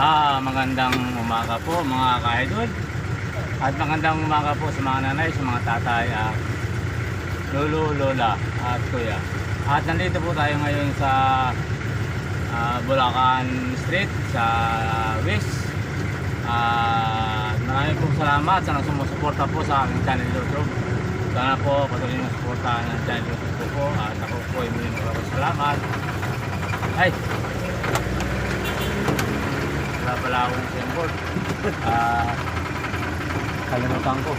Magandang umaga po mga ka-idol. At magandang umaga po sa mga nanay, sa mga tatay, lolo, lola at kuya. At nandito po tayo ngayon sa Bulacan Street sa West. Maraming po salamat sa sumusuporta po sa aking channel YouTube. Sana po patuloy yung suportahan ng channel YouTube ko po. At ako po ay muli salamat. Ay! Wala pala akong sembol. Kalimutan ko.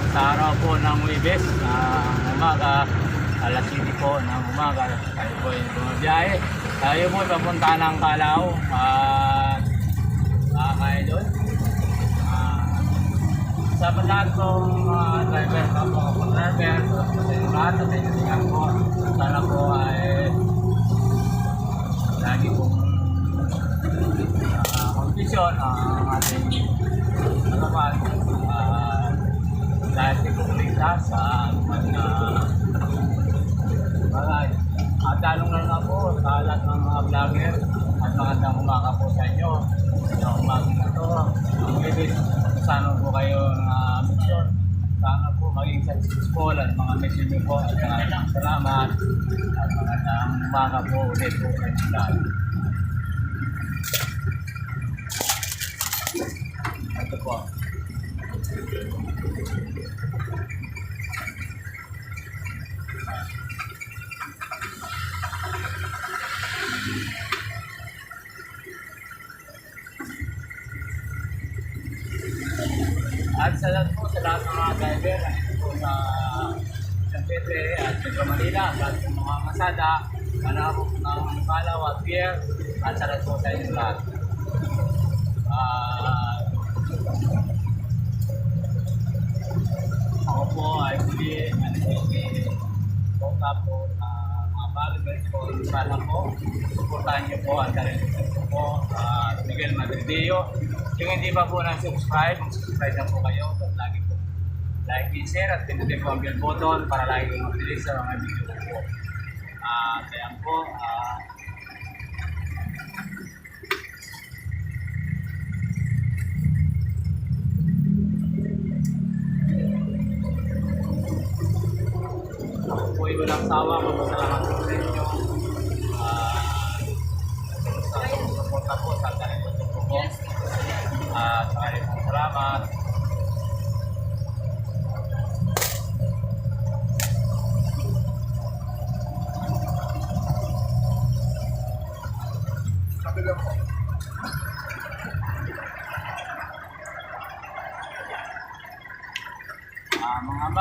Sa araw po ng Webes, umaga, alas 7 po ng umaga, tayo po yung bumabiyahe. Tayo po papunta ng Calao, doon. Sa lahat pong driver, kapag driver, sa lahat na tinitigan po, sana po ay lagi pong kondisyon ang ating nalaman. Dahil sigurita sa bagay. At lalong na po sa lahat ng mga vlogger at magandang umaga po sa inyo. Sa umaga na ito, ang ibig sana po kayo mission. Sana po maging successful at mga mission nyo po. At magandang salamat at magandang umaga po ulit po sa inyo lahat. Ito po. At sa lahat po, sa lahat ng mga driver, po sa San Pedro at Metro Manila, at sa mga masada, po ng Calao at Pier, at sa lahat po sa inyo lahat. Ako po ay muli, poka po sa mga followers po, sana po, supportahan niyo po ang sarili po, Miguel Madridillo. Kung hindi pa po subscribe na po kayo. Lagi po like and share at pinutin po ang bell button para lagi kong mag-release sa mga video ko po. Kaya po, ako po ay walang sawa. Magpasalamat po sa inyo. Sa suporta po sa channel ko po. Maraming pong salamat.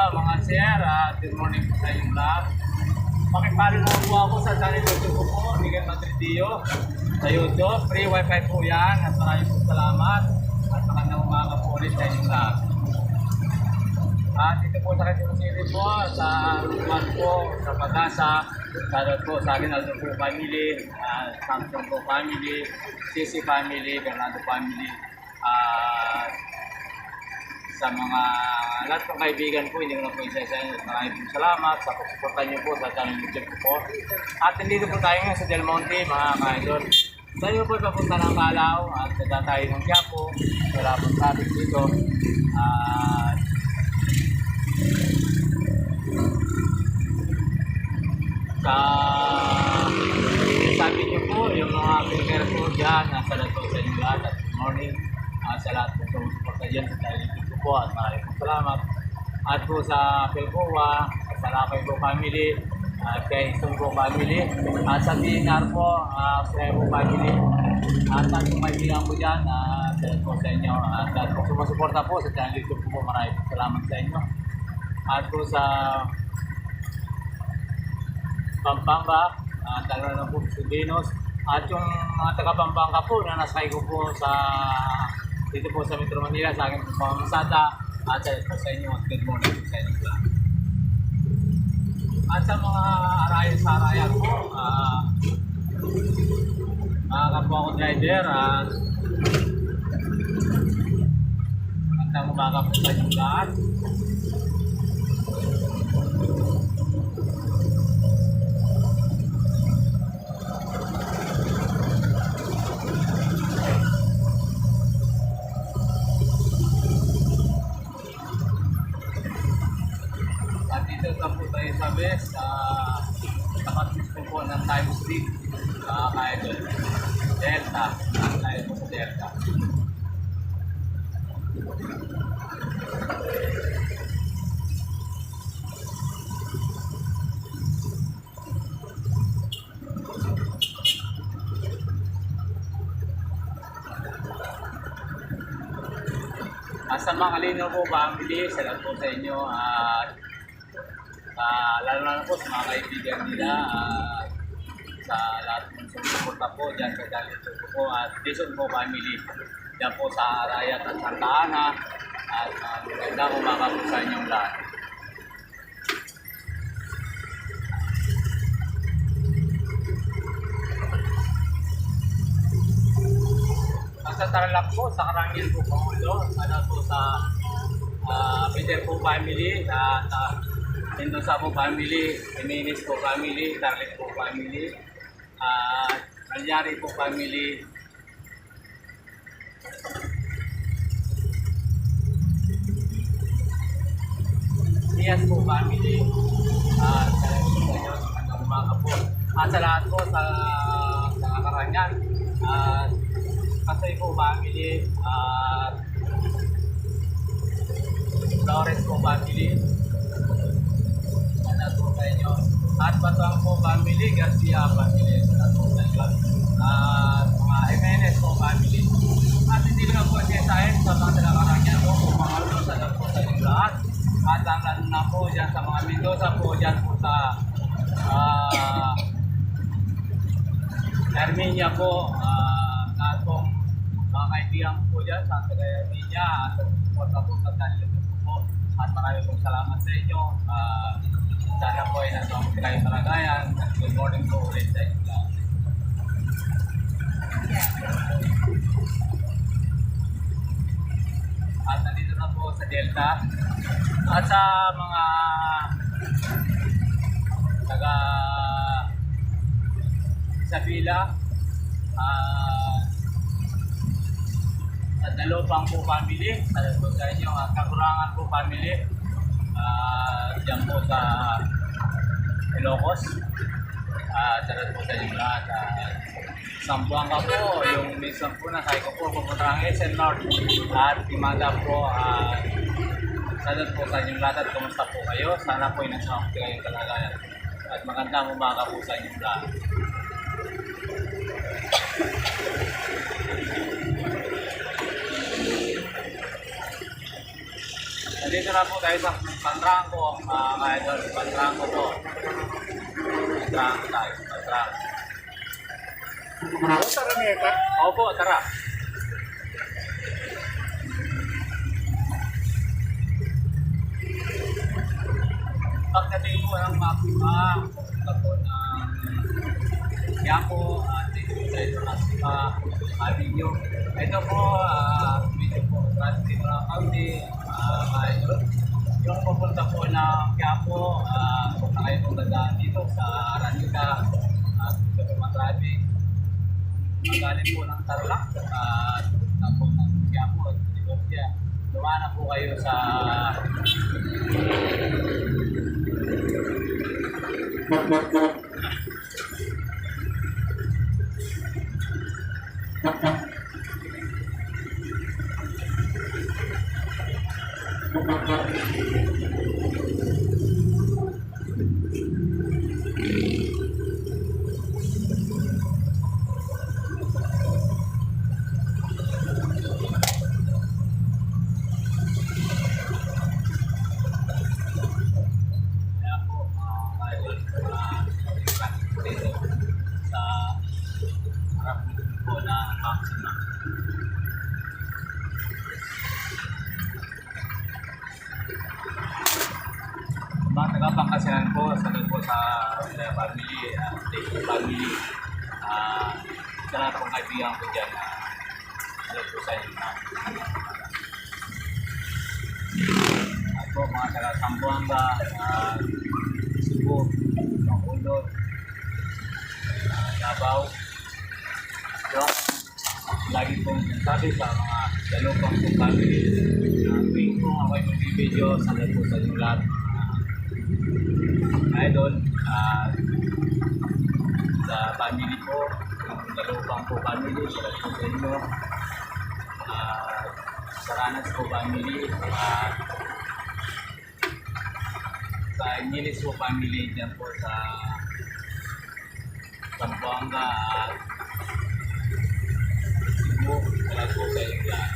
Mga sir, good morning po sa inyong lahat. Pakipalo na po ako sa channel YouTube ko po, Miguel Madridillo sa YouTube. Free wifi po yan at maraming po salamat at magandang umaga po ulit sa inyong lahat. Dito po sa Quezon City po, sa Luman po, sa Pagasa, shoutout po sa akin, Aldo po family, Samsung po family, CC family, Bernardo family, sa mga lahat ng kaibigan po, hindi ko na po isa-isa. Maraming po salamat sa pagsuporta niyo po sa channel YouTube ko po. At nandito po tayo ngayon sa Del Monte, mga ka-idol. Tayo po papunta ng Calao at sada tayo ng Quiapo. Wala pong traffic dito. Sabi niyo po, yung mga finger po dyan, nasa lahat po sa inyo lahat at good morning. Sa lahat po sumusuporta dyan sa channel YouTube po at maraming po salamat. At po sa Pelcoa, sa Lakay po family, at kay Isong po family, at sa DNR po, sa po family, at sa mga kaibigan po dyan, salamat po sa inyo. At po sumusuporta po sa channel YouTube po, maraming po salamat sa inyo. At po sa Pampanga, talaga na po Subinos. At yung mga taga Pampanga po na nasakay ko po sa dito po sa Metro Manila sa aking pamamasada at po sa inyo at good morning po sa inyo lahat. At sa mga arayan po, mga kapwa ko driver, magandang umaga po sa inyo lahat. At dito na po tayo sa best, tapat mismo po ng Times League, idol. Delta, tayo po sa Delta. Sa mga kalinaw po, family, salamat po sa inyo at lalo na po sa mga kaibigan nila sa lahat ng sumusuporta po dyan sa Dalito po at Jason po family dyan po sa Arayat at Santa Ana at magandang umaga po sa inyong lahat. Sa Tarlac po, sa Karangil po Pangulo, sana po sa Peter po family, at Mendoza po family, Jimenez po family, Tarlac po family, Nalyari po family, Diaz po family, salamat po sa inyo, magandang umaga po. At sa lahat po sa Karangan, Kasoy po family, Flores po family, salamat po sa inyo. At Batuang po family, Garcia family, salamat po sa inyo. Mga Jimenez po family. At hindi lang po siya sa mga Karangan po, kung mga ulo, salamat po sa inyo lahat. At ang lalo na po dyan sa mga Mendoza po, dyan po sa Armenia po, lahat pong mga kaibigan po dyan sa Armenia at suporta po sa Dalito po. At maraming pong salamat sa inyo. Sana po ay nasa mga kayo talagayan. Good morning po ulit sa inyo lahat. At nandito na po sa Delta. At sa mga taga Isabela, at Dalopang po family, salamat po sa inyo. At Kakurangan po family, dyan po sa Ilocos, salamat po sa inyo lahat. Sambuanga po, yung minsan po na sayo ko po, pupunta ang SN North at Timada po. Salamat po sa inyong lahat at kumusta po kayo? Sana po ay nasa kayong kalagayan at magandang umaga po sa inyong lahat. Nandito na po tayo sa Pantranco, mga idol, Pantranco po. Pantranco tayo, Pantranco. Tara Meka. Opo, tara. Pagdating po ng Makima, pupunta po ng Quiapo, dito po sa ito Avenue. Ito po, medyo po, Trustee mga County, yung pupunta po ng Quiapo, punta kayo po dadaan dito sa Aranica, dito po matraffic. Magaling po ng Tarlac, pupunta po ng Quiapo, dito siya. Dumaan na po kayo sa Pangasinan po, sagot po sa family, Teko family. Sa lahat pong kaibigan ko dyan, sagot po sa inyo na. At po mga taga Sambuanga, Cebu, Bacolod, Davao. So, lagi pong sabi sa mga dalupang po family. Tuwing po ako'y mag-video, sagot po sa inyo lahat. Idol, sa family ko, yung dalupang po family, sagot po sa inyo. Sa Ranas po family, sa Emilis po family dyan po sa Zamboanga at Cebu, sagot po sa inyo lahat.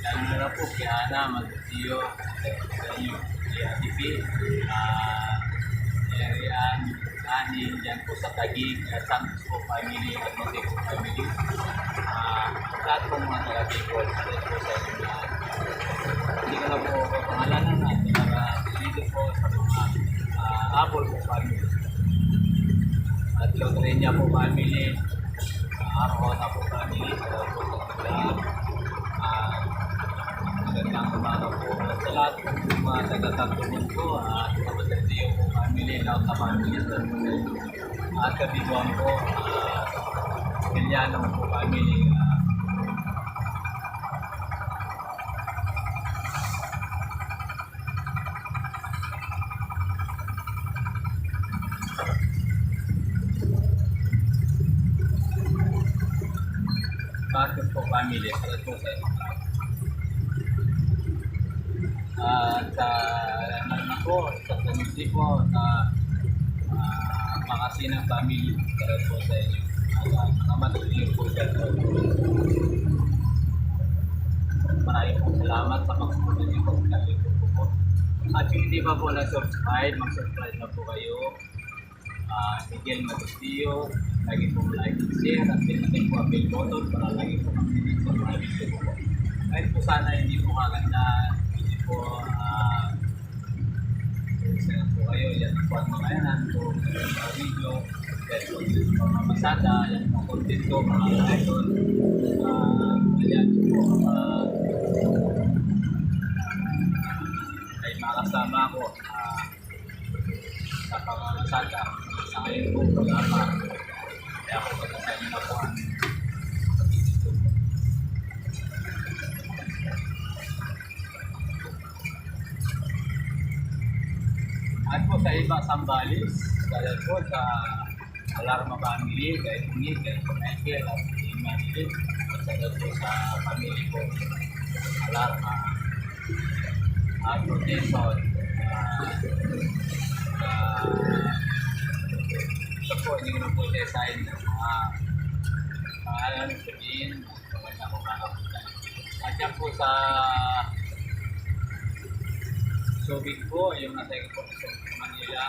Lalo na po kaya Ana, Magsiyo, sa inyo, kaya TV, Arian, Anin, dyan po sa Taguig, Santos po family, at Monte po family. Lahat po mga taga-Bicol, sagot po sa inyo lahat. Hindi ko na po pangalanan at dito po sa mga Apple po family. At Lotrenia po family, Arjona po family, sagot po sa inyo lahat. Magandang umaga po sa lahat ng mga taga-Tagpuan po at Kapatid po family, lahat na family at Kabiguan po, Kiliano po family. Bakit po family, sagot po sa inyo. At naman po, sa community po, sa Pangasinan family, sagot po sa inyo. At mga matuloy po dyan po. Maraming po salamat sa pagsusunod niyo po sa po. At kung hindi pa po na-subscribe, mag-subscribe na po kayo. Miguel Magustillo, lagi po like and share at pinatin po ang bell button para lagi po mag-subscribe sa mga video po. Kahit po sana hindi po maganda, hindi po sana po kayo, yan po at mga yanan po sa video, yan po mga masada, yan po content ko, mga idol, yan po ay makasama ko sa pangamasada. Sa ngayon po, wala. Kaya ako pagkasayin na po ang at po sa iba Sambalis, dahil po sa Alarma family, kay Tuni, kay Michael, at Manilin, at po sa family po, Alarma, at po Jason, ito po, hindi ko na po design ng mga pangalan, sabihin, magandang umaga po. At yan po sa Subic po, yung nasa Exposition Manila,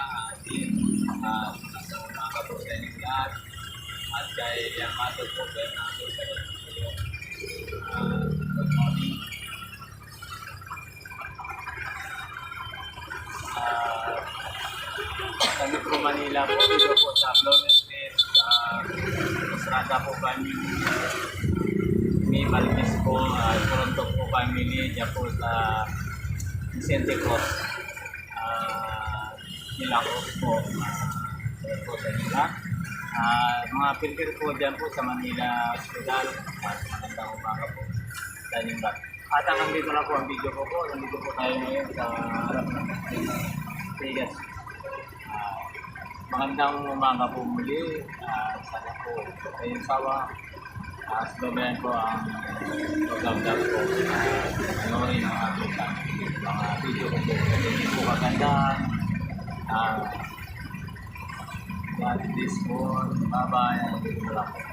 nasa umaga po sa inyo lahat. At kay Yamato po, kay Yamato sa inyo. Good morning. Sa Metro Manila po, dito po sa Bloomington, sa Estrada po family, may Malvis po, Toronto po family, dyan po sa Vicente Cruz, Milagros po, po sa nila. Mga pilgir po dyan po sa Manila Hospital, at magandang umaga po sa inyong lahat. At hanggang dito na po ang video ko po, nandito po tayo ngayon sa harap ng Vegas. Magandang umaga po muli, sana po kayong sawa. Sabayan po ang program po, panoorin ang ating mga video ko po. Hindi po kagandaan. God bless po. Bye-bye.